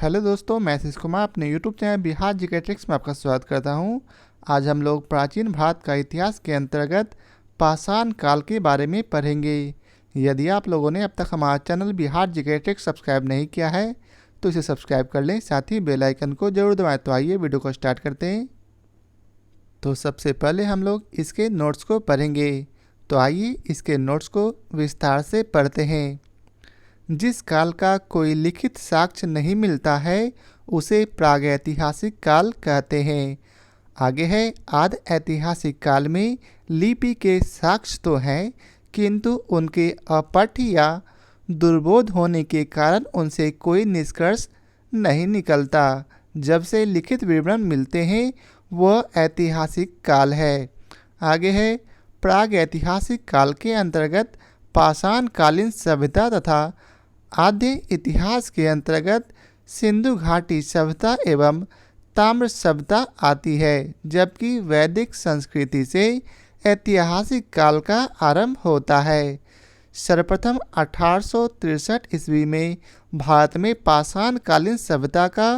Hello दोस्तों, मैं आशीष कुमार अपने YouTube channel Bihar GK tricks में आपका स्वागत करता हूं। आज हम लोग प्राचीन भारत का इतिहास के अंतर्गत पाषाण काल के बारे में पढ़ेंगे। यदि आप लोगों ने अब तक हमारा channel Bihar GK tricks subscribe नहीं किया है तो इसे सब्सक्राइब कर लें, साथ ही बेल आइकन को जरूर दबाएं। तो आइए वीडियो को स्टार्ट करते हैं। तो सबसे पहले हम लोग इसके नोट्स को पढ़ेंगे। तो आइए इसके नोट्स को विस्तार से पढ़ते हैं। जिस काल का कोई लिखित साक्ष्य नहीं मिलता है उसे प्रागैतिहासिक काल कहते हैं। आगे है, आदि ऐतिहासिक काल में लिपि के साक्ष्य तो हैं, किंतु उनके अपठ्य या दुर्बोध होने के कारण उनसे कोई निष्कर्ष नहीं निकलता। जब से लिखित विवरण मिलते हैं वह ऐतिहासिक काल है। आगे है, प्रागैतिहासिक काल के अंतर्गत पाषाण कालीन सभ्यता तथा आद्य इतिहास के अंतर्गत सिंधु घाटी सभ्यता एवं ताम्र सभ्यता आती है, जबकि वैदिक संस्कृति से ऐतिहासिक काल का आरंभ होता है। सर्वप्रथम 1863 ईस्वी में भारत में पाषाण कालीन सभ्यता का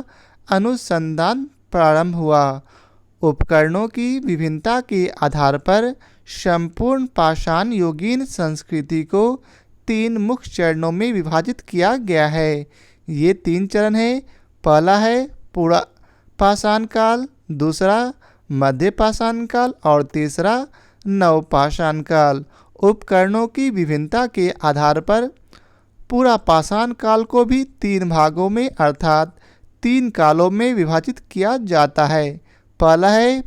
अनुसंधान प्रारंभ हुआ। उपकरणों की विभिन्नता के आधार पर संपूर्ण पाषाण युगीन संस्कृति को 3 मुख्य चरणों में विभाजित किया गया है। ये 3 चरण हैं। पहला है पूरा पाषाण काल, दूसरा मध्य पाषाण काल और तीसरा नव पाषाण काल। उपकरणों की विभिन्नता के आधार पर पूरा पाषाण काल को भी 3 भागों में अर्थात 3 कालों में विभाजित किया जाता है। पहला है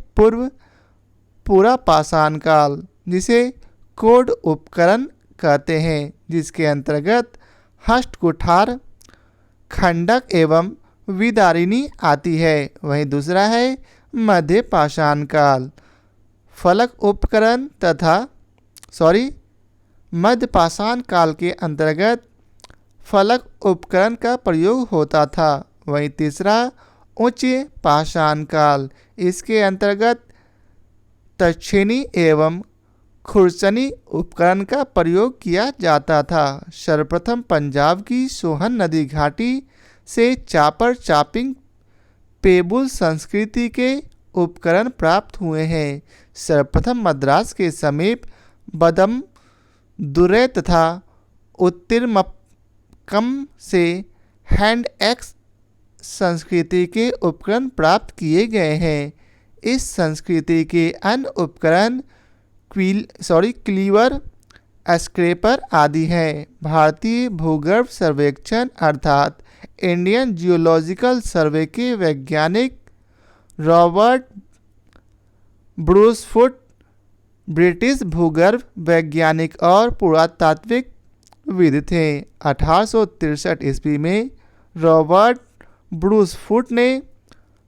पूरा पाषाण काल, जिसे कोड उपकरण कहते हैं, जिसके अंतर्गत हस्त कुठार, खंडक एवं विदारिणी आती है। वहीं दूसरा है मध्य पाषाण काल। फलक उपकरण मध्य पाषाण काल के अंतर्गत फलक उपकरण का प्रयोग होता था। वहीं तीसरा उच्च पाषाण काल, इसके अंतर्गत तक्षिणी एवं खुरसनी उपकरण का प्रयोग किया जाता था। सर्वप्रथम पंजाब की सोहन नदी घाटी से चापर चापिंग पेबुल संस्कृति के उपकरण प्राप्त हुए हैं। सर्वप्रथम मद्रास के समीप बदम दुरै तथा उत्तिरमक्कम से हैंड एक्स संस्कृति के उपकरण प्राप्त किए गए हैं। इस संस्कृति के अन्य उपकरण क्लीवर, स्क्रैपर आदि हैं। भारतीय भूगर्भ सर्वेक्षण अर्थात इंडियन जियोलॉजिकल सर्वे के वैज्ञानिक रॉबर्ट ब्रूसफुट ब्रिटिश भूगर्भ वैज्ञानिक और पुरातात्विक विद थे। 1863 ईस्वी में रॉबर्ट ब्रूसफुट ने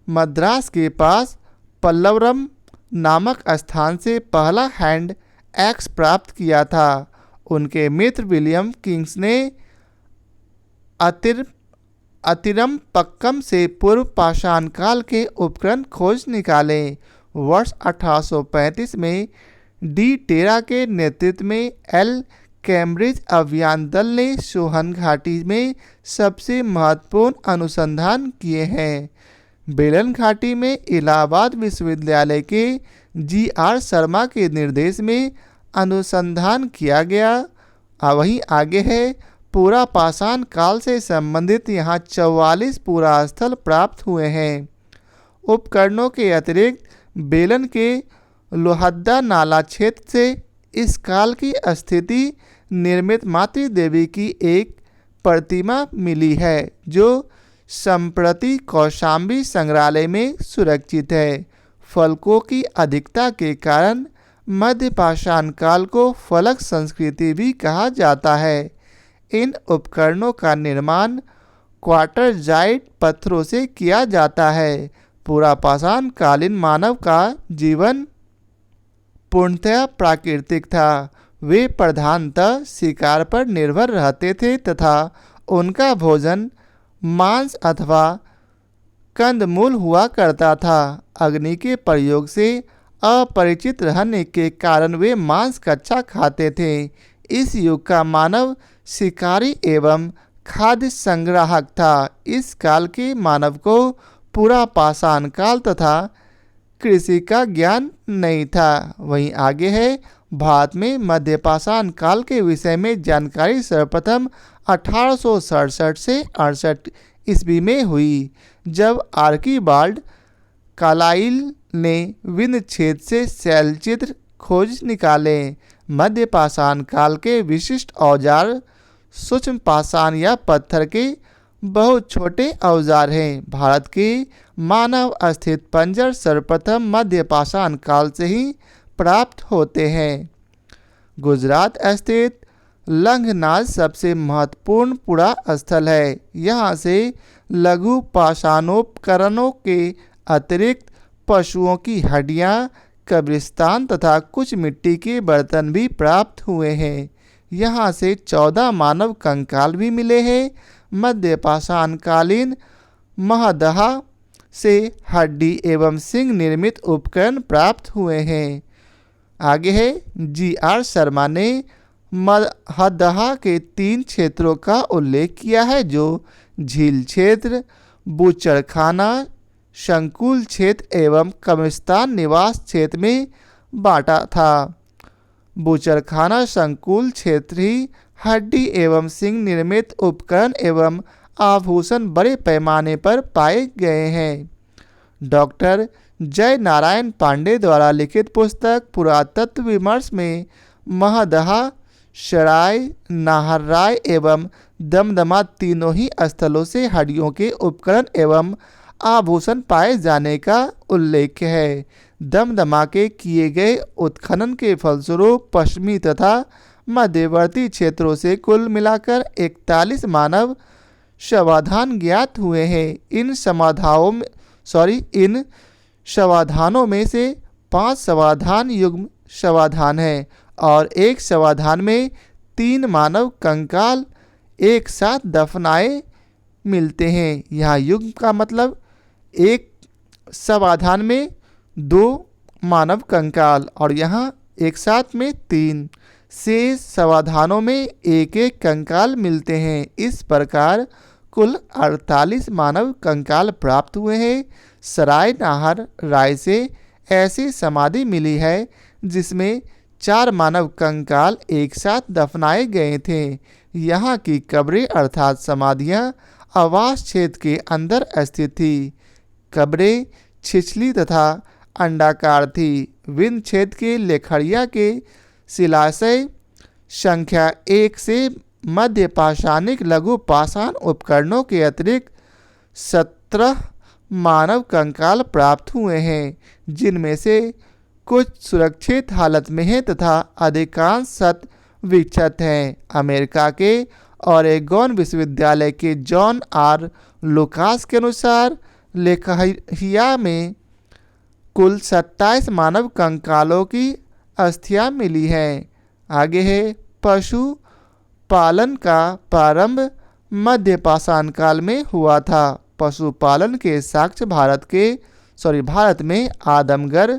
मद्रास के पास पल्लवरम नामक स्थान से पहला हैंड एक्स प्राप्त किया था। उनके मित्र विलियम किंग्स ने अतिरमपक्कम से पूर्व पाषाण काल के उपकरण खोज निकाले। वर्ष 1835 में डी टेरा के नेतृत्व में एल कैम्ब्रिज अभियान दल ने सोहन घाटी में सबसे महत्वपूर्ण अनुसंधान किए हैं। बेलन घाटी में इलाहाबाद विश्वविद्यालय के जी.आर. शर्मा के निर्देश में अनुसंधान किया गया। वहीं आगे है, पूरा पाषाण काल से संबंधित यहाँ 44 पुरा स्थल प्राप्त हुए हैं। उपकरणों के अतिरिक्त बेलन के लोहद्दा नाला क्षेत्र से इस काल की स्थिति निर्मित मातृ देवी की एक प्रतिमा मिली है, जो संप्रति कौशाम्बी संग्रहालय में सुरक्षित है। फलकों की अधिकता के कारण मध्य पाषाण काल को फलक संस्कृति भी कहा जाता है। इन उपकरणों का निर्माण क्वार्टरजाइट पत्थरों से किया जाता है। पूरा पाषाण कालीन मानव का जीवन पूर्णतः प्राकृतिक था। वे प्रधानतः शिकार पर निर्भर रहते थे तथा उनका भोजन मांस अथवा कंदमूल हुआ करता था। अग्नि के प्रयोग से अपरिचित रहने के कारण वे मांस कच्चा खाते थे। इस युग का मानव शिकारी एवं खाद्य संग्राहक था। इस काल के मानव को पूरा पाषाण काल तथा कृषि का ज्ञान नहीं था। वहीं आगे है, भारत में मध्य पाषाण काल के विषय में जानकारी सर्वप्रथम 1867 से 68 ईस्वी में हुई, जब आर्कीबाल्ड कार्लाइल ने विंध्य क्षेत्र से शैलचित्र खोज निकाले। मध्य पाषाण काल के विशिष्ट औजार सूक्ष्म पाषाण या पत्थर के बहुत छोटे औजार हैं। भारत के मानव स्थित पंजर सर्वप्रथम मध्य पाषाण काल से ही प्राप्त होते हैं। गुजरात स्थित लंघनाज सबसे महत्वपूर्ण पुरास्थल है। यहाँ से लघु पाषाणोपकरणों के अतिरिक्त पशुओं की हड्डियाँ, कब्रिस्तान तथा कुछ मिट्टी के बर्तन भी प्राप्त हुए हैं। यहाँ से 14 मानव कंकाल भी मिले हैं। मध्य पाषाणकालीन महदहा से हड्डी एवं सिंह निर्मित उपकरण प्राप्त हुए हैं। आगे है, जी.आर. शर्मा ने महदहा के 3 क्षेत्रों का उल्लेख किया है, जो झील क्षेत्र, बूचड़खाना संकुल क्षेत्र एवं कब्रिस्तान निवास क्षेत्र में बांटा था। बूचड़खाना संकुल क्षेत्र ही हड्डी एवं सिंह निर्मित उपकरण एवं आभूषण बड़े पैमाने पर पाए गए हैं। डॉक्टर जय नारायण पांडे द्वारा लिखित पुस्तक पुरातत्व विमर्श में महदहा, सराय, नाहरराय एवं दमदमा तीनों ही स्थलों से हड्डियों के उपकरण एवं आभूषण पाए जाने का उल्लेख है। दमदमा के किए गए उत्खनन के फलस्वरूप पश्चिमी तथा मध्यवर्ती क्षेत्रों से कुल मिलाकर 41 मानव शवाधान ज्ञात हुए हैं। इन शवाधानों में से 5 शवाधान युग्म शवाधान हैं और एक शवाधान में 3 मानव कंकाल एक साथ दफनाए मिलते हैं। यहाँ युग्म का मतलब एक शवाधान में 2 मानव कंकाल और यहाँ एक साथ में 3। शेष शवाधानों में एक एक कंकाल मिलते हैं। इस प्रकार कुल 48 मानव कंकाल प्राप्त हुए हैं। सराय नाहर राय से ऐसी समाधि मिली है जिसमें 4 मानव कंकाल एक साथ दफनाए गए थे। यहाँ की कब्रें अर्थात समाधियाँ आवास क्षेत्र के अंदर स्थित थी। कब्रें छिछली तथा अंडाकार थी। विंध्य क्षेत्र के लेखड़िया के शिलाशय संख्या 1 से मध्य पाषाणिक लघु पाषाण उपकरणों के अतिरिक्त 17 मानव कंकाल प्राप्त हुए हैं, जिनमें से कुछ सुरक्षित हालत में हैं तथा अधिकांश शत विक्षत हैं। अमेरिका के ओरेगोन विश्वविद्यालय के जॉन आर लुकास के अनुसार लेखड़िया में कुल 27 मानव कंकालों की अस्थियां मिली हैं। आगे है, पशु पालन का प्रारंभ मध्य पाषाण काल में हुआ था। पशुपालन के साक्ष्य भारत में आदमगढ़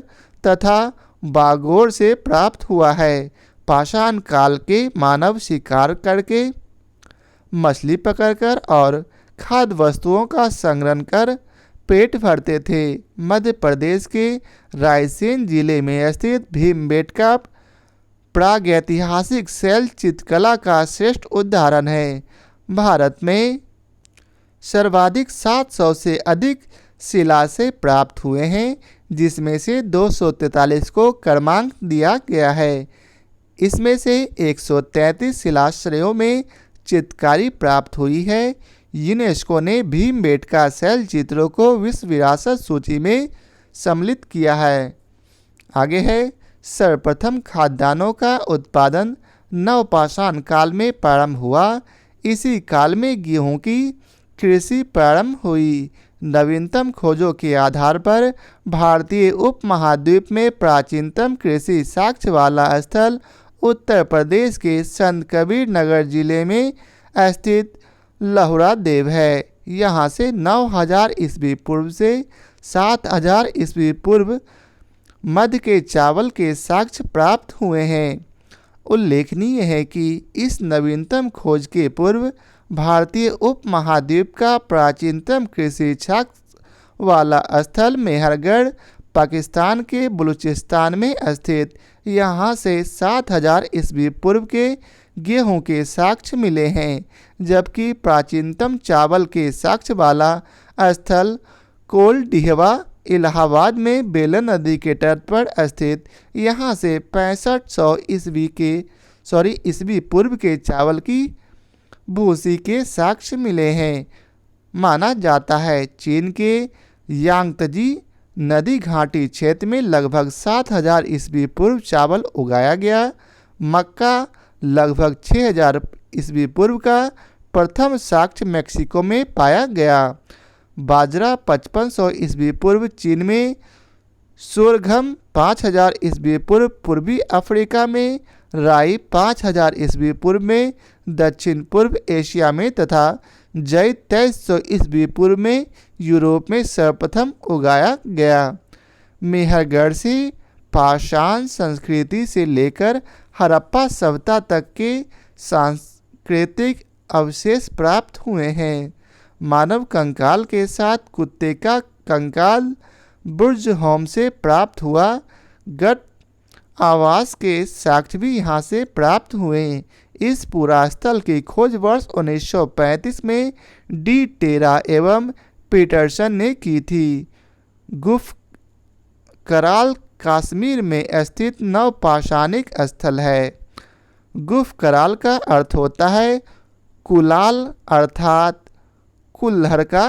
तथा बागोर से प्राप्त हुआ है। पाषाण काल के मानव शिकार करके, मछली पकड़कर और खाद्य वस्तुओं का संग्रहण कर पेट भरते थे। मध्य प्रदेश के रायसेन जिले में स्थित भीमबेटका प्रागैतिहासिक शैल चित्रकला का श्रेष्ठ उदाहरण है। भारत में सर्वाधिक 700 से अधिक शिलालेख प्राप्त हुए हैं, जिसमें से 243 को क्रमांक दिया गया है। इसमें से 133 शिलाश्रयों में चित्रकारी प्राप्त हुई है। यूनेस्को ने भीमबेटका शैल चित्रों को विश्व विरासत सूची में सम्मिलित किया है। आगे है, सर्वप्रथम खाद्यान्नों का उत्पादन नवपाषाण काल में प्रारंभ हुआ। इसी काल में गेहूं की कृषि प्रारंभ हुई। नवीनतम खोजों के आधार पर भारतीय उपमहाद्वीप में प्राचीनतम कृषि साक्ष्य वाला स्थल उत्तर प्रदेश के संत कबीर नगर जिले में स्थित लहुरा देव है। यहाँ से 9000 ईस्वी पूर्व से 7000 ईस्वी पूर्व मध्य के चावल के साक्ष्य प्राप्त हुए हैं। उल्लेखनीय है कि इस नवीनतम खोज के पूर्व भारतीय उपमहाद्वीप का प्राचीनतम कृषि साक्ष्य वाला स्थल मेहरगढ़ पाकिस्तान के बलूचिस्तान में स्थित। यहाँ से 7000 ईस्वी पूर्व के गेहूं के साक्ष्य मिले हैं, जबकि प्राचीनतम चावल के साक्ष्य वाला स्थल कोलडीहवा इलाहाबाद में बेलन नदी के तट पर स्थित। यहाँ से 6500 ईस्वी पूर्व के चावल की भूसी के साक्ष्य मिले हैं। माना जाता है चीन के यांगत्जी नदी घाटी क्षेत्र में लगभग 7000 ईस्वी पूर्व चावल उगाया गया। मक्का लगभग 6000 ईस्वी पूर्व का प्रथम साक्ष्य मेक्सिको में पाया गया। बाजरा 5500 ईस्वी पूर्व चीन में, सोरघम 5000 ईस्वी पूर्व पूर्वी अफ्रीका में, राई 5000 ईस्वी पूर्व में दक्षिण पूर्व एशिया में तथा जई 2300 ईस्वी पूर्व में यूरोप में सर्वप्रथम उगाया गया। मेहरगढ़ से पाषाण संस्कृति से लेकर हड़प्पा सभ्यता तक के सांस्कृतिक अवशेष प्राप्त हुए हैं। मानव कंकाल के साथ कुत्ते का कंकाल बुर्ज होम से प्राप्त हुआ। गट आवास के साक्ष्य भी यहाँ से प्राप्त हुए। इस पुरास्थल की खोज वर्ष 1935 में डी टेरा एवं पीटरसन ने की थी। गुफ कराल कश्मीर में स्थित नवपाषाणिक स्थल है। गुफ कराल का अर्थ होता है कुलाल अर्थात कुल्हड़ का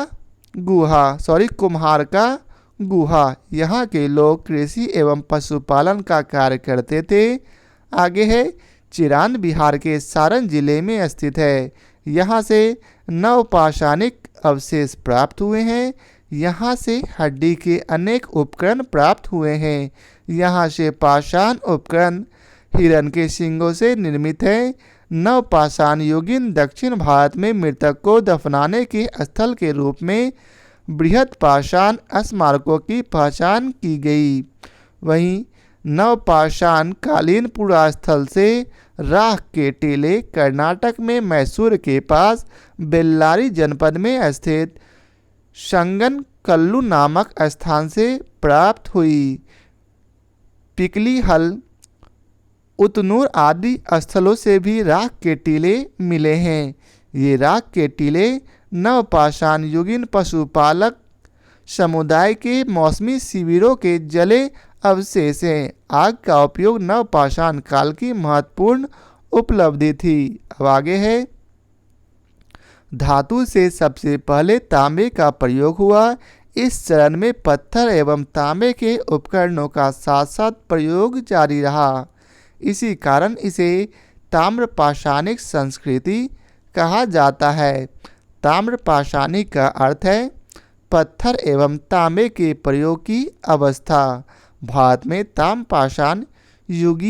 कुम्हार का गुहा। यहाँ के लोग कृषि एवं पशुपालन का कार्य करते थे। आगे है चिरान बिहार के सारण जिले में स्थित है। यहाँ से नवपाषाणिक अवशेष प्राप्त हुए हैं। यहाँ से हड्डी के अनेक उपकरण प्राप्त हुए हैं। यहाँ से पाषाण उपकरण हिरण के सींगों से निर्मित है। नवपाषाण युगीन दक्षिण भारत में मृतक को दफनाने के स्थल के रूप में बृहत् पाषाण स्मारकों की पहचान की गई। वहीं नवपाषाण कालीन पुरास्थल से राख के टीले कर्नाटक में मैसूर के पास बेल्लारी जनपद में स्थित संगन कल्लू नामक स्थान से प्राप्त हुई। पिकली हल उतनूर आदि स्थलों से भी राख के टीले मिले हैं। ये राख के टीले नवपाषाण युगीन पशुपालक समुदाय के मौसमी शिविरों के जले अवशेष हैं। आग का उपयोग नवपाषाण काल की महत्वपूर्ण उपलब्धि थी। अब आगे है धातु से सबसे पहले तांबे का प्रयोग हुआ। इस चरण में पत्थर एवं तांबे के उपकरणों का साथ साथ प्रयोग जारी रहा। इसी कारण इसे ताम्रपाषाणिक संस्कृति कहा जाता है। ताम्रपाषाणिक का अर्थ है पत्थर एवं तांबे के प्रयोग की अवस्था। भारत में ताम्रपाषाण युग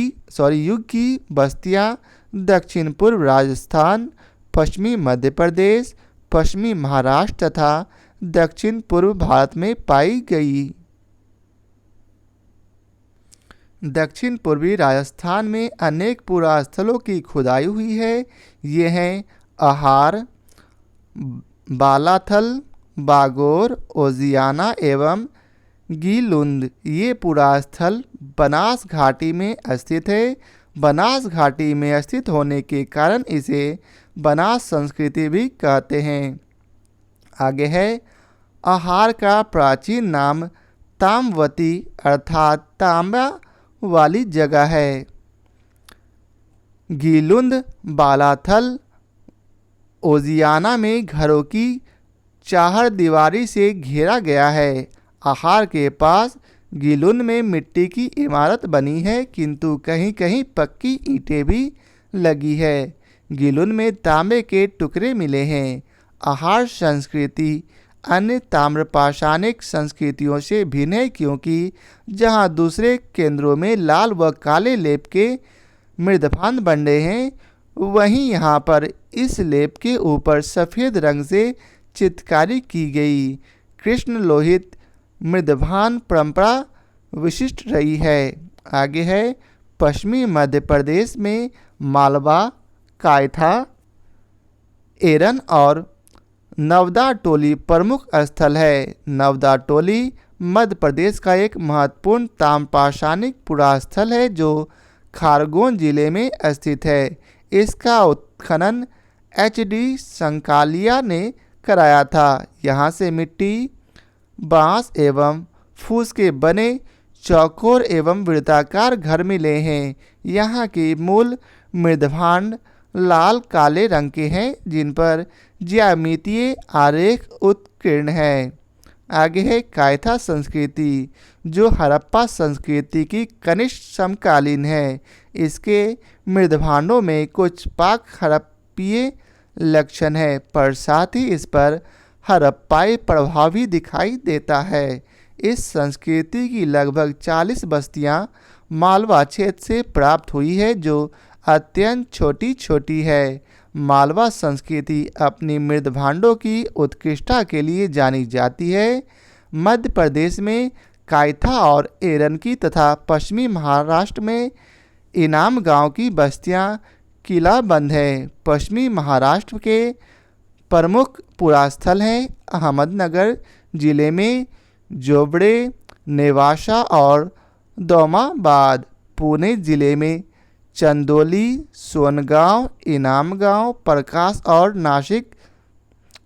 की बस्तियां दक्षिण पूर्व राजस्थान, पश्चिमी मध्य प्रदेश, पश्चिमी महाराष्ट्र तथा दक्षिण पूर्व भारत में पाई गई। दक्षिण पूर्वी राजस्थान में अनेक पुरास्थलों की खुदाई हुई है। ये हैं अहार, बालाथल, बागोर, ओजियाना एवं गीलुंद। ये पुरास्थल बनास घाटी में स्थित है। बनास घाटी में स्थित होने के कारण इसे बनास संस्कृति भी कहते हैं। आगे है अहार का प्राचीन नाम ताम्रवती अर्थात तांबा वाली जगह है। गीलुंद बालाथल ओजियाना में घरों की चार दीवारी से घेरा गया है। अहार के पास गीलुंद में मिट्टी की इमारत बनी है, किंतु कहीं कहीं पक्की ईंटें भी लगी है। गीलुंद में तांबे के टुकड़े मिले हैं। अहार संस्कृति अन्य ताम्रपाषाणिक संस्कृतियों से भिन्न है, क्योंकि जहां दूसरे केंद्रों में लाल व काले लेप के मृदफान बने हैं, वहीं यहाँ पर इस लेप के ऊपर सफ़ेद रंग से चित्रकारी की गई कृष्ण लोहित मृदभान परंपरा विशिष्ट रही है। आगे है पश्चिमी मध्य प्रदेश में मालवा, कायथा, एरन और नवदा टोली प्रमुख स्थल है। नवदा टोली मध्य प्रदेश का एक महत्वपूर्ण ताम्रपाषाणिक पुरास्थल है जो खारगोन जिले में स्थित है। इसका उत्खनन एच.डी. संकालिया ने कराया था। यहाँ से मिट्टी, बांस एवं फूस के बने चौकोर एवं वृत्ताकार घर मिले हैं। यहाँ के मूल मृदभांड लाल काले रंग के हैं जिन पर ज्यामितीय आरेख उत्कीर्ण है। आगे है कायथा संस्कृति जो हड़प्पा संस्कृति की कनिष्ठ समकालीन है। इसके मृदभांडों में कुछ पाक हड़प्पीय लक्षण है पर साथ ही इस पर हड़प्पाई प्रभाव भी दिखाई देता है। इस संस्कृति की लगभग 40 बस्तियां मालवा क्षेत्र से प्राप्त हुई है जो अत्यंत छोटी छोटी है। मालवा संस्कृति अपनी मृदभांडों की उत्कृष्टता के लिए जानी जाती है। मध्य प्रदेश में कायथा और एरन की तथा पश्चिमी महाराष्ट्र में इनाम गांव की बस्तियां किलाबंद है। पश्चिमी महाराष्ट्र के प्रमुख पुरास्थल हैं अहमदनगर जिले में जोबड़े, नेवासा और दोमाबाद। पुणे जिले में चंदोली, सोनगांव, इनामगांव, प्रकाश और नासिक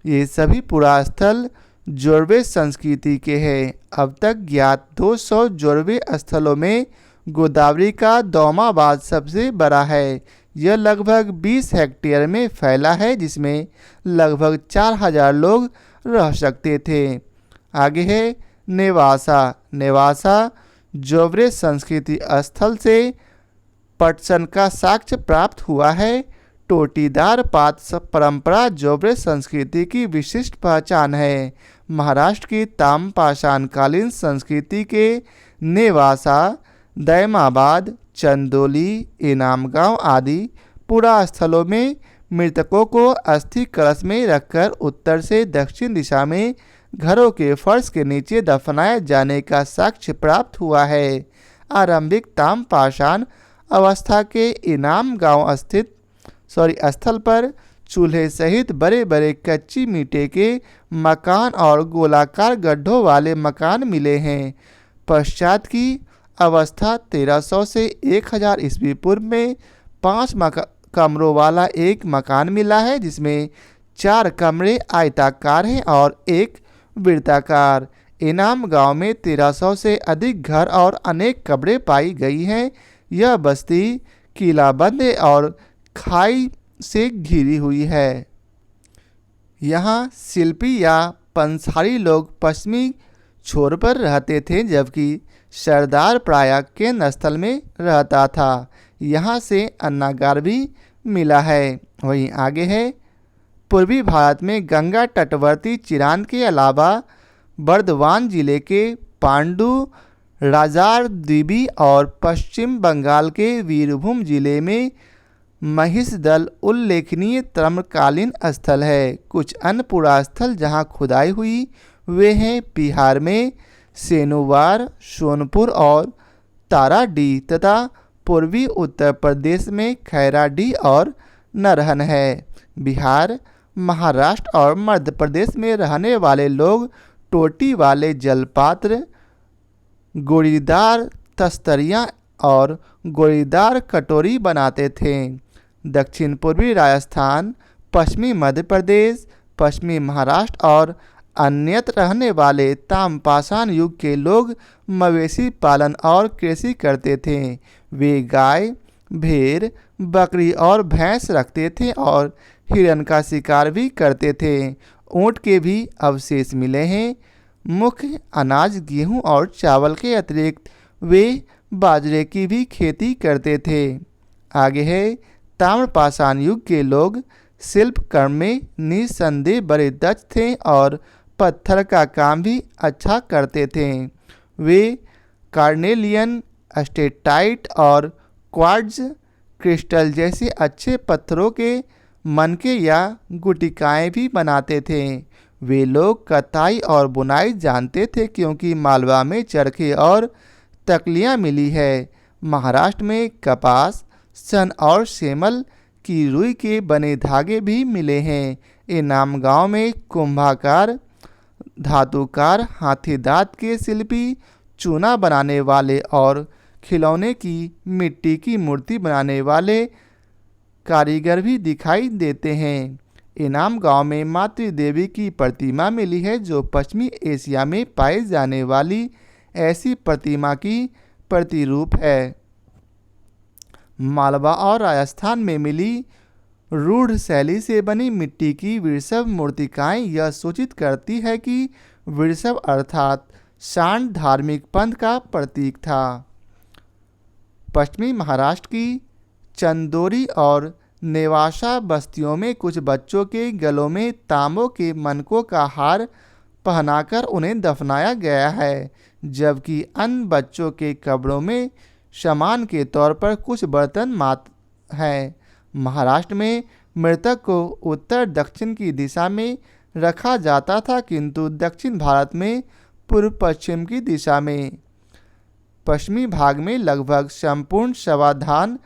ये सभी पुरास्थल जोड़वे संस्कृति के हैं। अब तक ज्ञात 200 जोड़वे स्थलों में गोदावरी का दोमाबाद सबसे बड़ा है। यह लगभग 20 हेक्टेयर में फैला है जिसमें लगभग 4000 लोग रह सकते थे। आगे है नेवासा। नेवासा जोबरे संस्कृति स्थल से पटसन का साक्ष्य प्राप्त हुआ है। टोटीदार पात परंपरा जोबरे संस्कृति की विशिष्ट पहचान है। महाराष्ट्र की ताम्रपाषाणकालीन संस्कृति के नेवासा, दैमाबाद, चंदोली, इनामगांव आदि पुरास्थलों में मृतकों को अस्थि कलश में रखकर उत्तर से दक्षिण दिशा में घरों के फर्श के नीचे दफनाए जाने का साक्ष्य प्राप्त हुआ है। आरंभिक ताम्रपाषाण अवस्था के इनाम गांव स्थल पर चूल्हे सहित बड़े बड़े कच्ची मिट्टी के मकान और गोलाकार गड्ढों वाले मकान मिले हैं। पश्चात की अवस्था 1300 से 1000 ईस्वी पूर्व में 5 कमरों वाला एक मकान मिला है जिसमें 4 कमरे आयताकार हैं और एक वृत्ताकार। इनाम गांव में 1300 से अधिक घर और अनेक कब्रें पाई गई हैं। यह बस्ती किलाबंद और खाई से घिरी हुई है। यहाँ शिल्पी या पंसारी लोग पश्चिमी छोर पर रहते थे जबकि सरदार प्रायः केंद्र स्थल में रहता था। यहाँ से अन्नागार भी मिला है। वहीं आगे है पूर्वी भारत में गंगा तटवर्ती चिरांद के अलावा बर्धवान जिले के पांडु, राजार द्वीबी और पश्चिम बंगाल के वीरभूम जिले में महिषदल उल्लेखनीय ताम्रकालीन स्थल है। कुछ अन्य पुरास्थल जहाँ खुदाई हुई वे हैं बिहार में सेनुवार, सोनपुर और ताराडीह तथा पूर्वी उत्तर प्रदेश में खैराडीह और नरहन है। बिहार, महाराष्ट्र और मध्य प्रदेश में रहने वाले लोग टोटी वाले जलपात्र, गोरीदार तस्तरियाँ और गोरीदार कटोरी बनाते थे। दक्षिण पूर्वी राजस्थान, पश्चिमी मध्य प्रदेश, पश्चिमी महाराष्ट्र और अन्यत्र रहने वाले ताम्रपाषाण युग के लोग मवेशी पालन और कृषि करते थे। वे गाय, भेड़, बकरी और भैंस रखते थे और हिरण का शिकार भी करते थे। ऊँट के भी अवशेष मिले हैं। मुख्य अनाज गेहूँ और चावल के अतिरिक्त वे बाजरे की भी खेती करते थे। आगे है ताम्रपाषाण युग के लोग शिल्प कर्म में निस्संदेह बड़े दक्ष थे और पत्थर का काम भी अच्छा करते थे। वे कार्नेलियन, स्टेटाइट और क्वार्ट्ज क्रिस्टल जैसे अच्छे पत्थरों के मनके या गुटिकाएँ भी बनाते थे। वे लोग कताई और बुनाई जानते थे क्योंकि मालवा में चरखे और तकलियाँ मिली है। महाराष्ट्र में कपास, सन और सेमल की रुई के बने धागे भी मिले हैं। इनाम गांव में कुंभाकार, धातुकार, हाथी दांत के शिल्पी, चूना बनाने वाले और खिलौने की मिट्टी की मूर्ति बनाने वाले कारीगर भी दिखाई देते हैं। इनाम गांव में मातृ देवी की प्रतिमा मिली है, जो पश्चिमी एशिया में पाई जाने वाली ऐसी प्रतिमा की प्रतिरूप है। मालवा और राजस्थान में मिली रूढ़ शैली से बनी मिट्टी की वृषभ मूर्तिकाएं यह सूचित करती है कि वृषभ अर्थात सांड धार्मिक पंथ का प्रतीक था। पश्चिमी महाराष्ट्र की चंदोरी और नेवासा बस्तियों में कुछ बच्चों के गलों में तांबों के मनकों का हार पहनाकर उन्हें दफनाया गया है, जबकि अन्य बच्चों के कब्रों में सम्मान के तौर पर कुछ बर्तन मात्र हैं। महाराष्ट्र में मृतक को उत्तर दक्षिण की दिशा में रखा जाता था, किंतु दक्षिण भारत में पूर्व पश्चिम की दिशा में। पश्चिमी भाग में लगभग संपूर्ण समाधान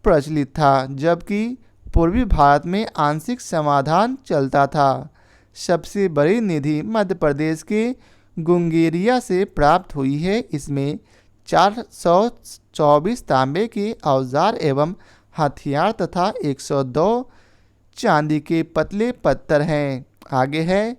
प्रचलित था, जबकि पूर्वी भारत में आंशिक समाधान चलता था। सबसे बड़ी निधि मध्य प्रदेश के गुंगेरिया से प्राप्त हुई है। इसमें 424 तांबे के औजार एवं हथियार तथा 102 चांदी के पतले पत्थर हैं। आगे है,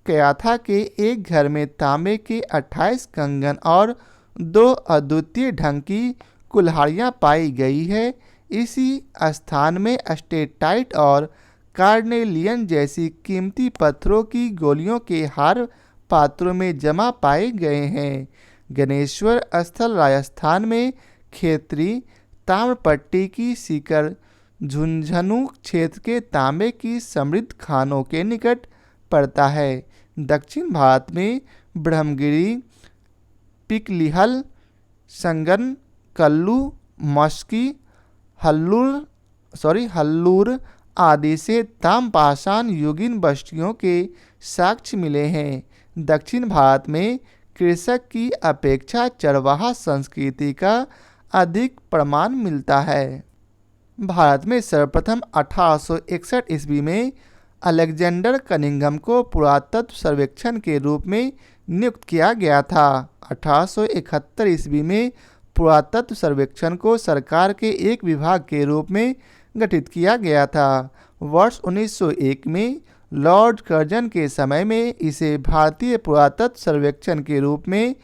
कयाथा के एक घर में तांबे के 28 कंगन और 2 अद्वितीय ढंग की कुल्हाड़ियाँ पाई गई है। इसी स्थान में स्टेटाइट और कार्नेलियन जैसी कीमती पत्थरों की गोलियों के हार पात्रों में जमा पाए गए हैं। गणेश्वर स्थल राजस्थान में खेतरी ताम्रपट्टी की सीकर झुंझुनू क्षेत्र के तांबे की समृद्ध खानों के निकट पड़ता है। दक्षिण भारत में ब्रह्मगिरी, पिकलिहल, संगन, कल्लू, मस्की, हल्लूर आदि से ताम्रपाषाण युगीन बस्तियों के साक्ष्य मिले हैं। दक्षिण भारत में कृषक की अपेक्षा चरवाहा संस्कृति का अधिक प्रमाण मिलता है। भारत में सर्वप्रथम 1861 ईस्वी में अलेक्जेंडर कनिंघम को पुरातत्व सर्वेक्षण के रूप में नियुक्त किया गया था। 1871 ईस्वी में पुरातत्व सर्वेक्षण को सरकार के एक विभाग के रूप में गठित किया गया था। वर्ष 1901 में लॉर्ड कर्जन के समय में इसे भारतीय पुरातत्व सर्वेक्षण के रूप में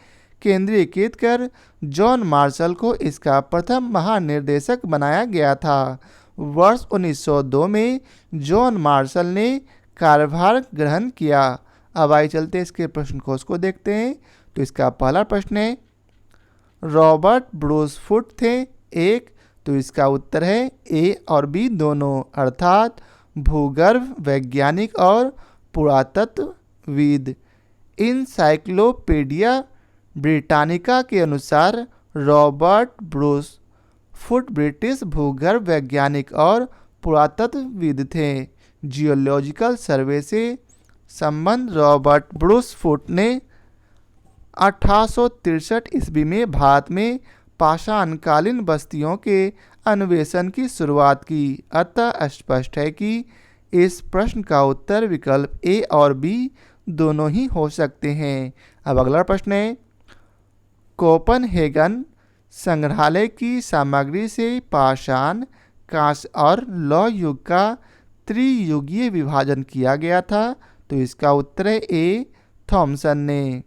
केंद्रीकृत कर जॉन मार्शल को इसका प्रथम महानिर्देशक बनाया गया था। वर्ष 1902 में जॉन मार्शल ने कार्यभार ग्रहण किया। अब आइए चलते इसके प्रश्न कोश को देखते हैं। तो इसका पहला प्रश्न है, रॉबर्ट ब्रूस फुट थे एक? तो इसका उत्तर है ए और बी दोनों, अर्थात भूगर्भ वैज्ञानिक और पुरातत्वविद। इनसाइक्लोपीडिया ब्रिटानिका के अनुसार रॉबर्ट ब्रूस फुट ब्रिटिश भूगर्भ वैज्ञानिक और पुरातत्वविद थे। जियोलॉजिकल सर्वे से संबंध रॉबर्ट ब्रूस फुट ने 1863 ईस्वी में भारत में पाषाणकालीन बस्तियों के अन्वेषण की शुरुआत की। अतः स्पष्ट है कि इस प्रश्न का उत्तर विकल्प ए और बी दोनों ही हो सकते हैं। अब अगला प्रश्न है, कोपनहेगन संग्रहालय की सामग्री से पाषाण, कांस्य और लौह युग का त्रियुगीय विभाजन किया गया था। तो इसका उत्तर है ए, थॉमसन ने।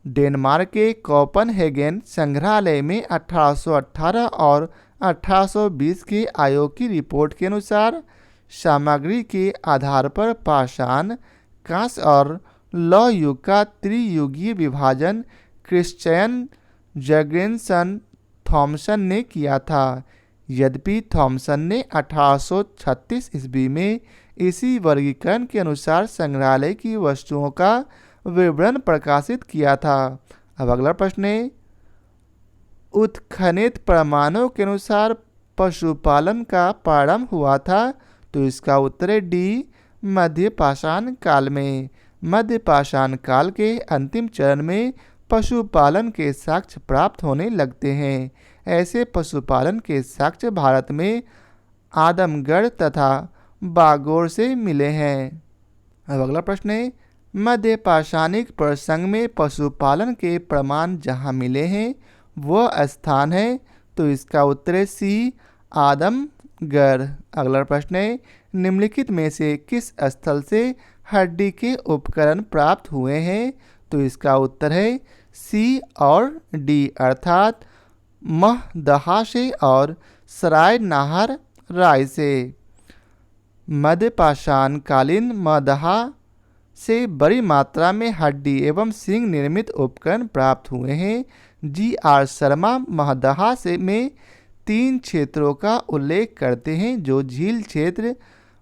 डेनमार्क के कोपनहेगन संग्रहालय में 1818 और 1820 के आयोग की रिपोर्ट के अनुसार सामग्री के आधार पर पाषाण, कांस्य और लौह युग का त्रियुगीय विभाजन क्रिश्चियन जर्गेनसन थॉमसन ने किया था। यद्यपि थॉमसन ने 1836 ईस्वी में इसी वर्गीकरण के अनुसार संग्रहालय की वस्तुओं का विवरण प्रकाशित किया था। अब अगला प्रश्न है, उत्खनित प्रमाणों के अनुसार पशुपालन का प्रारंभ हुआ था। तो इसका उत्तर है डी, मध्य पाषाण काल में। मध्य पाषाण काल के अंतिम चरण में पशुपालन के साक्ष्य प्राप्त होने लगते हैं। ऐसे पशुपालन के साक्ष्य भारत में आदमगढ़ तथा बागोर से मिले हैं। अब अगला प्रश्न है, मध्य पाषाणिक प्रसंग में पशुपालन के प्रमाण जहाँ मिले हैं वह स्थान है, तो इसका उत्तर है सी, आदमगढ़। अगला प्रश्न है, निम्नलिखित में से किस स्थल से हड्डी के उपकरण प्राप्त हुए हैं, तो इसका उत्तर है सी और डी, अर्थात महदहा से और सराय नाहर राय से। मध्य पाषाण कालीन महदहा से बड़ी मात्रा में हड्डी एवं सींग निर्मित उपकरण प्राप्त हुए हैं। जी.आर. शर्मा महदहा से में 3 क्षेत्रों का उल्लेख करते हैं, जो झील क्षेत्र,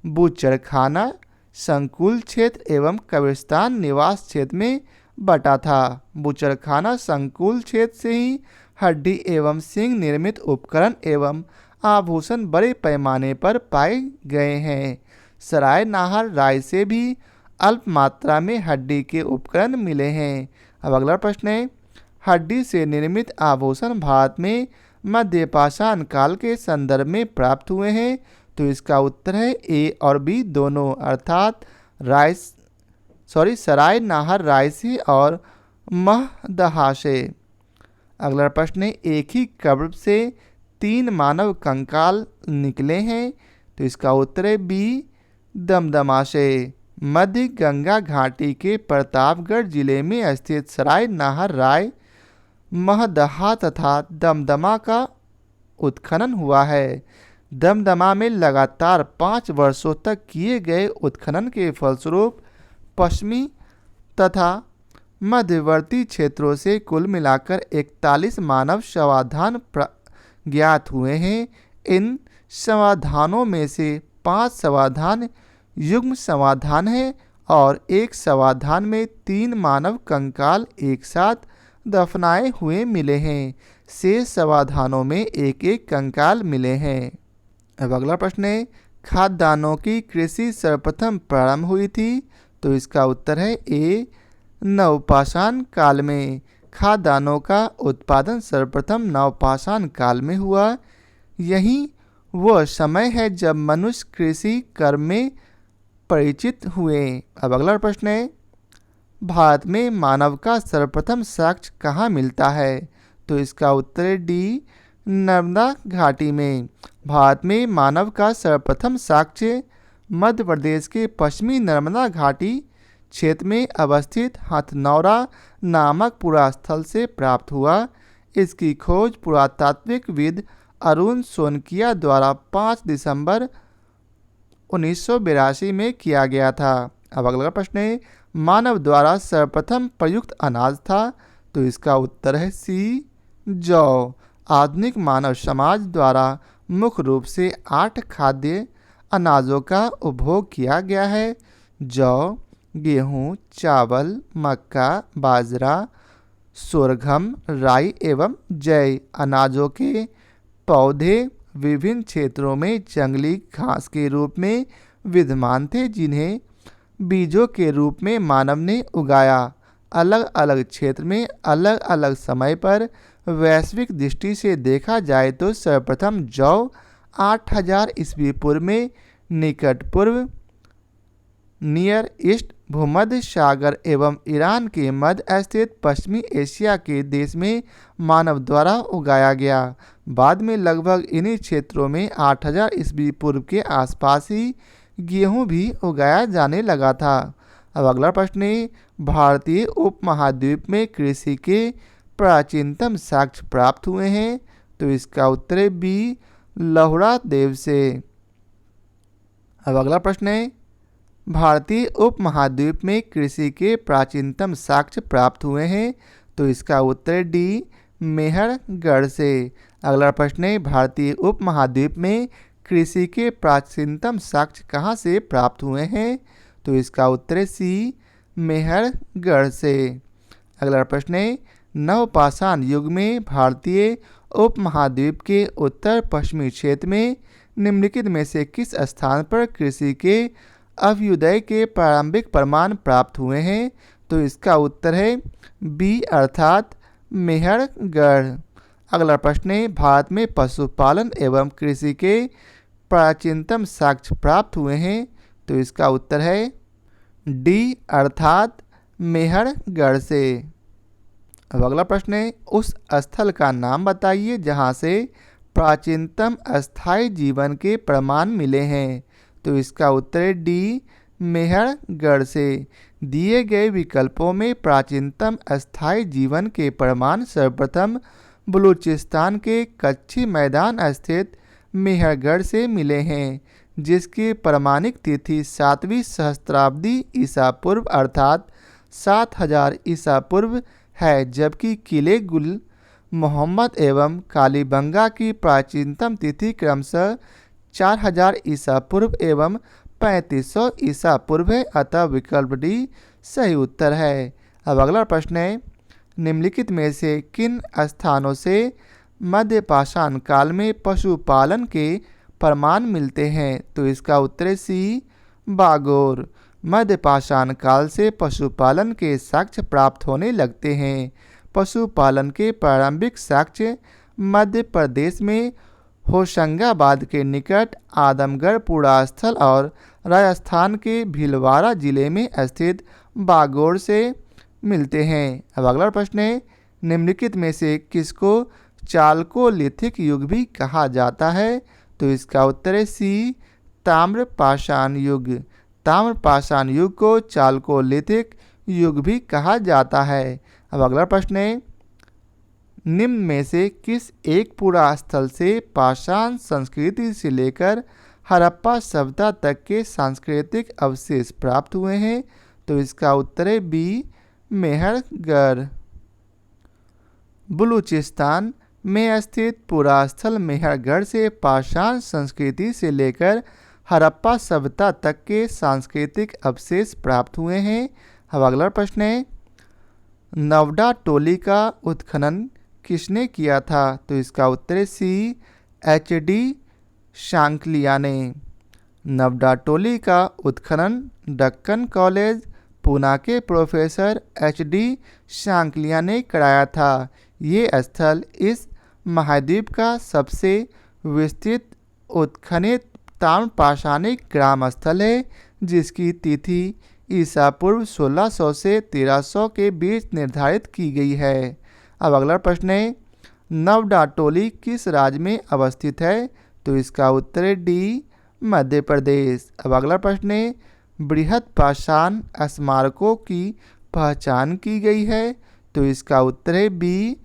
बूचड़खाना संकुल क्षेत्र एवं कब्रिस्तान निवास क्षेत्र में बटा था। बूचड़खाना संकुल क्षेत्र से ही हड्डी एवं सींग निर्मित उपकरण एवं आभूषण बड़े पैमाने पर पाए गए हैं। सराय नाहर राय से भी अल्प मात्रा में हड्डी के उपकरण मिले हैं। अब अगला प्रश्न है, हड्डी से निर्मित आभूषण भारत में मध्य पाषाण काल के संदर्भ में प्राप्त हुए हैं, तो इसका उत्तर है ए और बी दोनों, अर्थात सराय नाहर राय से और महदहा से। अगला प्रश्न है, एक ही कब्र से 3 मानव कंकाल निकले हैं, तो इसका उत्तर है बी, दमदमा से। मध्य गंगा घाटी के प्रतापगढ़ जिले में स्थित सराय नाहर राय, महदहा तथा दमदमा का उत्खनन हुआ है। दमदमा में लगातार 5 वर्षों तक किए गए उत्खनन के फलस्वरूप पश्चिमी तथा मध्यवर्ती क्षेत्रों से कुल मिलाकर 41 मानव शवाधान ज्ञात हुए हैं। इन समाधानों में से 5 समाधान युग्म समाधान है और एक समाधान में 3 मानव कंकाल एक साथ दफनाए हुए मिले हैं। शेष समाधानों में एक एक कंकाल मिले हैं। अब अगला प्रश्न है, खाद्यान्नों की कृषि सर्वप्रथम प्रारंभ हुई थी, तो इसका उत्तर है ए, नवपाषाण काल में। खाद्यान्नों का उत्पादन सर्वप्रथम नवपाषाण काल में हुआ। यही वह समय है जब मनुष्य कृषि कर्म में परिचित हुए। अब अगला प्रश्न है, भारत में मानव का सर्वप्रथम साक्ष्य कहाँ मिलता है, तो इसका उत्तर है डी, नर्मदा घाटी में। भारत में मानव का सर्वप्रथम साक्ष्य मध्य प्रदेश के पश्चिमी नर्मदा घाटी क्षेत्र में अवस्थित हथनौरा नामक पुरास्थल से प्राप्त हुआ। इसकी खोज पुरातात्विकविद अरुण सोनकिया द्वारा 5 दिसंबर 1982 में किया गया था। अब अगला प्रश्न है, मानव द्वारा सर्वप्रथम प्रयुक्त अनाज था, तो इसका उत्तर है सी, जौ। आधुनिक मानव समाज द्वारा मुख्य रूप से 8 खाद्य अनाजों का उपभोग किया गया है। जौ, गेहूँ, चावल, मक्का, बाजरा, सोरघम, राई एवं जय। अनाजों के पौधे विभिन्न क्षेत्रों में जंगली घास के रूप में विद्यमान थे, जिन्हें बीजों के रूप में मानव ने उगाया। अलग अलग क्षेत्र में अलग अलग समय पर वैश्विक दृष्टि से देखा जाए तो सर्वप्रथम जौ 8000 ईस्वी पूर्व में निकट पूर्व, नियर ईस्ट, भूमध्य सागर एवं ईरान के मध्य स्थित पश्चिमी एशिया के देश में मानव द्वारा उगाया गया। बाद में लगभग इन्हीं क्षेत्रों में 8000 ईस्वी पूर्व के आसपास ही गेहूं भी उगाया जाने लगा था। अब अगला प्रश्न है, भारतीय उपमहाद्वीप में कृषि के प्राचीनतम साक्ष्य प्राप्त हुए हैं, तो इसका उत्तर है बी, लहुड़ा देव से। अब अगला प्रश्न है, भारतीय उपमहाद्वीप में कृषि के प्राचीनतम साक्ष्य प्राप्त हुए हैं, तो इसका उत्तर डी, मेहरगढ़ से। अगला प्रश्न है, भारतीय उपमहाद्वीप में कृषि के प्राचीनतम साक्ष्य कहाँ से प्राप्त हुए हैं, तो इसका उत्तर है सी, मेहरगढ़ से। अगला प्रश्न है, नवपाषाण युग में भारतीय उपमहाद्वीप के उत्तर पश्चिमी क्षेत्र में निम्नलिखित में से किस स्थान पर कृषि के अभ्युदय के प्रारंभिक प्रमाण प्राप्त हुए हैं, तो इसका उत्तर है बी, अर्थात मेहरगढ़। अगला प्रश्न है, भारत में पशुपालन एवं कृषि के प्राचीनतम साक्ष्य प्राप्त हुए हैं। तो इसका उत्तर है डी अर्थात मेहरगढ़ से। अब अगला प्रश्न है, उस स्थल का नाम बताइए जहां से प्राचीनतम अस्थायी जीवन के प्रमाण मिले हैं। तो इसका उत्तर है डी मेहरगढ़ से। दिए गए विकल्पों में प्राचीनतम अस्थायी जीवन के प्रमाण सर्वप्रथम बलूचिस्तान के कच्ची मैदान स्थित मेहरगढ़ से मिले हैं, जिसकी प्रमाणिक तिथि 7वीं सहस्त्राब्दी ईसा पूर्व अर्थात 7000 ईसा पूर्व है, जबकि किले गुल मोहम्मद एवं कालीबंगा की प्राचीनतम तिथि क्रमशः 4000 ईसा पूर्व एवं 3500 ईसा पूर्व है, अतः विकल्प डी सही उत्तर है। अब अगला प्रश्न है, निम्नलिखित में से किन स्थानों से मध्य पाषाण काल में पशुपालन के प्रमाण मिलते हैं। तो इसका उत्तर है सी बागोर। मध्य पाषाण काल से पशुपालन के साक्ष्य प्राप्त होने लगते हैं। पशुपालन के प्रारंभिक साक्ष्य मध्य प्रदेश में होशंगाबाद के निकट आदमगढ़ पुरास्थल और राजस्थान के भीलवाड़ा जिले में स्थित बागोर से मिलते हैं। अब अगला प्रश्न है, निम्नलिखित में से किसको चालकोलिथिक युग भी कहा जाता है। तो इसका उत्तर है सी ताम्रपाषाण युग। ताम्रपाषाण युग को चालकोलिथिक युग भी कहा जाता है। अब अगला प्रश्न है, निम्न में से किस एक पुरास्थल से पाषाण संस्कृति से लेकर हड़प्पा सभ्यता तक के सांस्कृतिक अवशेष प्राप्त हुए हैं। तो इसका उत्तर है बी मेहरगढ़। बलूचिस्तान में स्थित पुरास्थल मेहरगढ़ से पाषाण संस्कृति से लेकर हड़प्पा सभ्यता तक के सांस्कृतिक अवशेष प्राप्त हुए हैं। अब अगला प्रश्न है, नवडा टोली का उत्खनन किसने किया था। तो इसका उत्तर है सी HD शांकलिया ने। नवडा टोली का उत्खनन दक्कन कॉलेज पूना के प्रोफेसर HD शांकलिया ने कराया था। ये स्थल इस महाद्वीप का सबसे विस्तृत उत्खनित ताम्रपाषाणिक ग्राम स्थल है, जिसकी तिथि ईसा पूर्व 1600 से 1300 के बीच निर्धारित की गई है। अब अगला प्रश्न है, नवडा टोली किस राज्य में अवस्थित है। तो इसका उत्तर है डी मध्य प्रदेश। अब अगला प्रश्न है, बृहत पाषाण स्मारकों की पहचान की गई है। तो इसका उत्तर है बी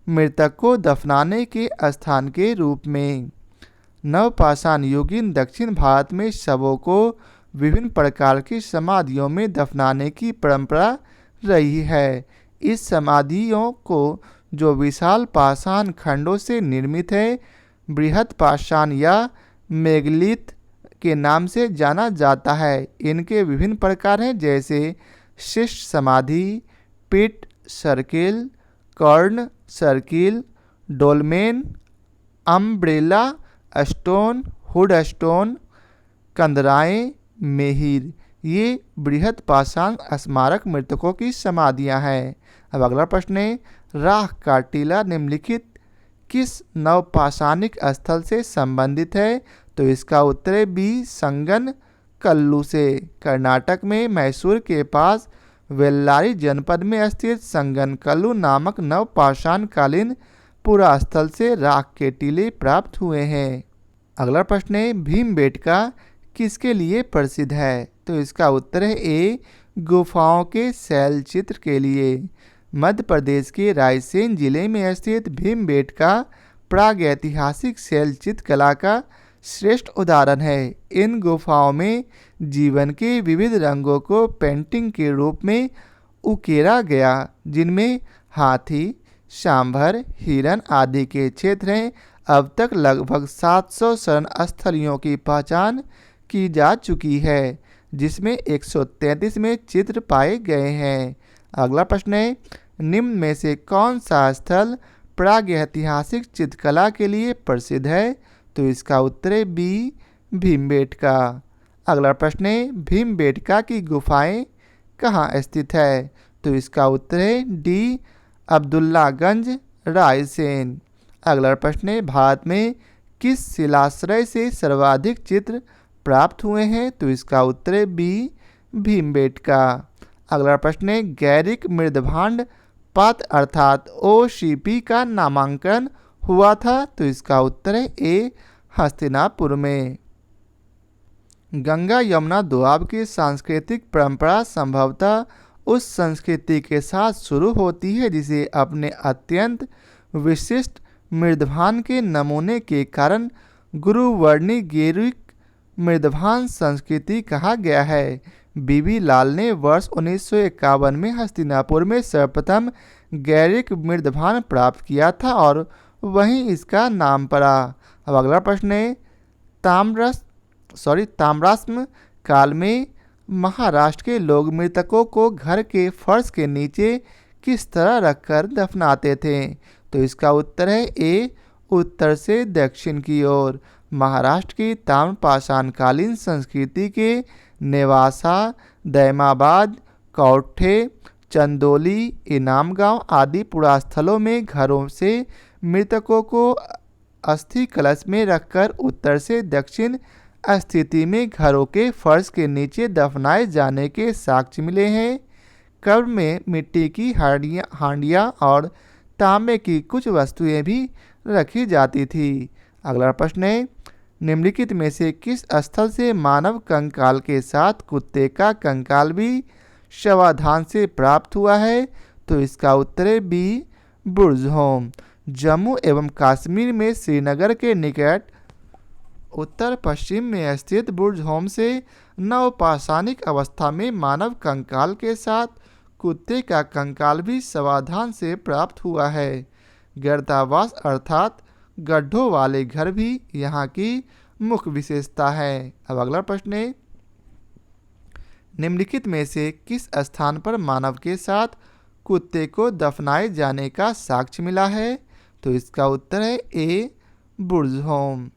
मृतक को दफनाने के स्थान के रूप में। नवपाषाण युगीन दक्षिण भारत में शवों को विभिन्न प्रकार की समाधियों में दफनाने की परंपरा रही है। इस समाधियों को जो विशाल पाषाण खंडों से निर्मित है, बृहत पाषाण या मेगलिथ के नाम से जाना जाता है। इनके विभिन्न प्रकार हैं, जैसे शिष्ट समाधि, pit circle, cairn circle, dolmen, umbrella stone, hood stone, कंदराएं, मेहिर। ये बृहत पाषाण स्मारक मृतकों की समाधियां हैं। अब अगला प्रश्न है, राख का टीला निम्नलिखित किस नवपाषाणिक स्थल से संबंधित है। तो इसका उत्तर है बी संगन कल्लू से। कर्नाटक में मैसूर के पास वेल्लारी जनपद में स्थित संगन कल्लू नामक नवपाषाण कालीन पुरास्थल से राख के टीले प्राप्त हुए हैं। अगला प्रश्न है, भीमबेटका किसके लिए प्रसिद्ध है। तो इसका उत्तर है ए गुफाओं के शैल चित्र के लिए। मध्य प्रदेश के रायसेन जिले में स्थित भीमबेटका प्रागैतिहासिक शैल चित्र कला का श्रेष्ठ उदाहरण है। इन गुफाओं में जीवन के विविध रंगों को पेंटिंग के रूप में उकेरा गया, जिनमें हाथी, सांभर, हिरण आदि के क्षेत्र हैं। अब तक लगभग 700 शरण स्थलियों की पहचान की जा चुकी है, जिसमें 133 में चित्र पाए गए हैं। अगला प्रश्न है, निम्न में से कौन सा स्थल प्रागैतिहासिक चित्रकला के लिए प्रसिद्ध है। तो इसका उत्तर है बी भीमबेटका। अगला प्रश्न है, भीमबेटका की गुफाएं कहाँ स्थित है। तो इसका उत्तर है डी अब्दुल्लागंज रायसेन। अगला प्रश्न है, भारत में किस शिलाश्रय से सर्वाधिक चित्र प्राप्त हुए हैं? तो इसका उत्तर है बी, भीमबेटका। अगला प्रश्न है, गैरिक मृदभांड पात्र अर्थात OCP का नामांकन हुआ था? तो इसका उत्तर है ए, हस्तिनापुर में। गंगा यमुना दोआब की सांस्कृतिक परंपरा संभवतः उस संस्कृति के साथ शुरू होती है जिसे अपने अत्यंत विशिष्ट मृदभान के नमूने के कारण गुरुवर्णी गैरिक मृदभान संस्कृति कहा गया है। बीबी लाल ने वर्ष 1951 में हस्तिनापुर में सर्वप्रथम गैरिक मृदभान प्राप्त किया था और वहीं इसका नाम पड़ा। अब अगला प्रश्न है, ताम्राश्म काल में महाराष्ट्र के लोग मृतकों को घर के फर्श के नीचे किस तरह रखकर दफनाते थे? तो इसका उत्तर है ए, उत्तर से दक्षिण की ओर। महाराष्ट्र की ताम्रपाषाणकालीन संस्कृति के नेवासा, दैमाबाद, कौठे, चंदोली, इनाम गांव आदि पुरास्थलों में घरों से मृतकों को अस्थि कलश में रखकर उत्तर से दक्षिण स्थिति में घरों के फर्श के नीचे दफनाए जाने के साक्ष्य मिले हैं। कब्र में मिट्टी की हांडियाँ और तांबे की कुछ वस्तुएं भी रखी जाती थी। अगला प्रश्न है, निम्नलिखित में से किस स्थल से मानव कंकाल के साथ कुत्ते का कंकाल भी शवाधान से प्राप्त हुआ है? तो इसका उत्तर है बी, बुर्ज़होम। जम्मू एवं कश्मीर में श्रीनगर के निकट उत्तर पश्चिम में स्थित बुर्ज़होम से नवपाषाणिक अवस्था में मानव कंकाल के साथ कुत्ते का कंकाल भी शवाधान से प्राप्त हुआ है। गर्तावास अर्थात गड्ढों वाले घर भी यहाँ की मुख्य विशेषता है। अब अगला प्रश्न है, निम्नलिखित में से किस स्थान पर मानव के साथ कुत्ते को दफनाए जाने का साक्ष्य मिला है? तो इसका उत्तर है ए, बुर्ज़होम।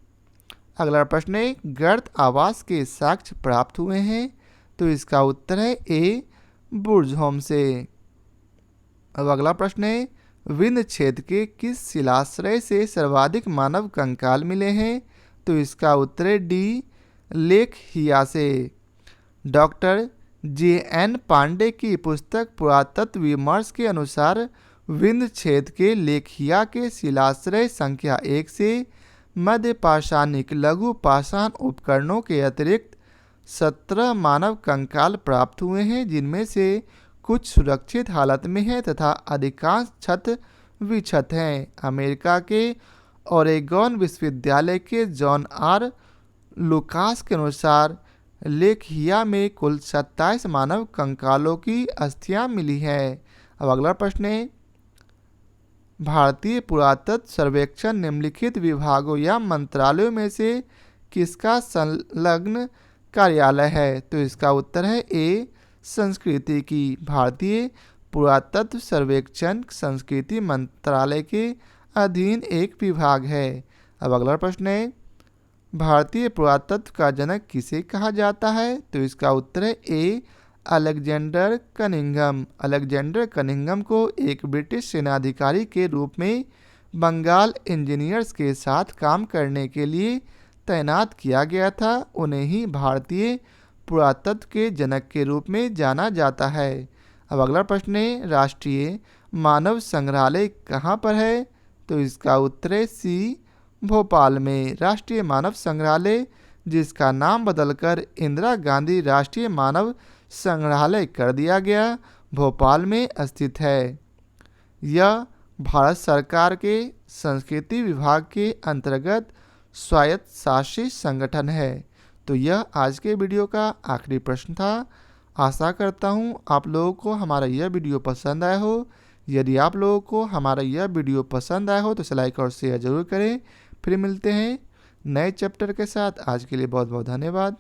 अगला प्रश्न है, गर्त आवास के साक्ष्य प्राप्त हुए हैं? तो इसका उत्तर है ए, बुर्ज़होम से। अब अगला प्रश्न है, विंध्य क्षेत्र के किस शिलाश्रय से सर्वाधिक मानव कंकाल मिले हैं? तो इसका उत्तर है डी, लेखहिया से। डॉक्टर JN पांडे की पुस्तक पुरातत्व विमर्श के अनुसार विंध्य क्षेत्र के लेखहिया के शिलाश्रय संख्या 1 से मध्य पाषाणिक लघु पाषाण उपकरणों के अतिरिक्त 17 मानव कंकाल प्राप्त हुए हैं, जिनमें से कुछ सुरक्षित हालत में हैं तथा अधिकांश क्षत विक्षत हैं। अमेरिका के ओरेगॉन विश्वविद्यालय के जॉन R. लुकास के अनुसार लेखहिया में कुल 27 मानव कंकालों की अस्थियां मिली है। अब अगला प्रश्न है, भारतीय पुरातत्व सर्वेक्षण निम्नलिखित विभागों या मंत्रालयों में से किसका संलग्न कार्यालय है? तो इसका उत्तर है ए, संस्कृति की। भारतीय पुरातत्व सर्वेक्षण संस्कृति मंत्रालय के अधीन एक विभाग है। अब अगला प्रश्न है, भारतीय पुरातत्व का जनक किसे कहा जाता है? तो इसका उत्तर है ए, अलेक्जेंडर कनिंघम। अलेक्जेंडर कनिंघम को एक ब्रिटिश सेनाधिकारी के रूप में बंगाल इंजीनियर्स के साथ काम करने के लिए तैनात किया गया था। उन्हें ही भारतीय पुरातत्व के जनक के रूप में जाना जाता है। अब अगला प्रश्न है, राष्ट्रीय मानव संग्रहालय कहाँ पर है? तो इसका उत्तर है सी, भोपाल में। राष्ट्रीय मानव संग्रहालय, जिसका नाम बदलकर इंदिरा गांधी राष्ट्रीय मानव संग्रहालय कर दिया गया, भोपाल में स्थित है। यह भारत सरकार के संस्कृति विभाग के अंतर्गत स्वायत्त शासित संगठन है। तो यह आज के वीडियो का आखिरी प्रश्न था। आशा करता हूँ आप लोगों को हमारा यह वीडियो पसंद आया हो। यदि आप लोगों को हमारा यह वीडियो पसंद आया हो तो इसे लाइक और शेयर जरूर करें। फिर मिलते हैं नए चैप्टर के साथ। आज के लिए बहुत बहुत धन्यवाद।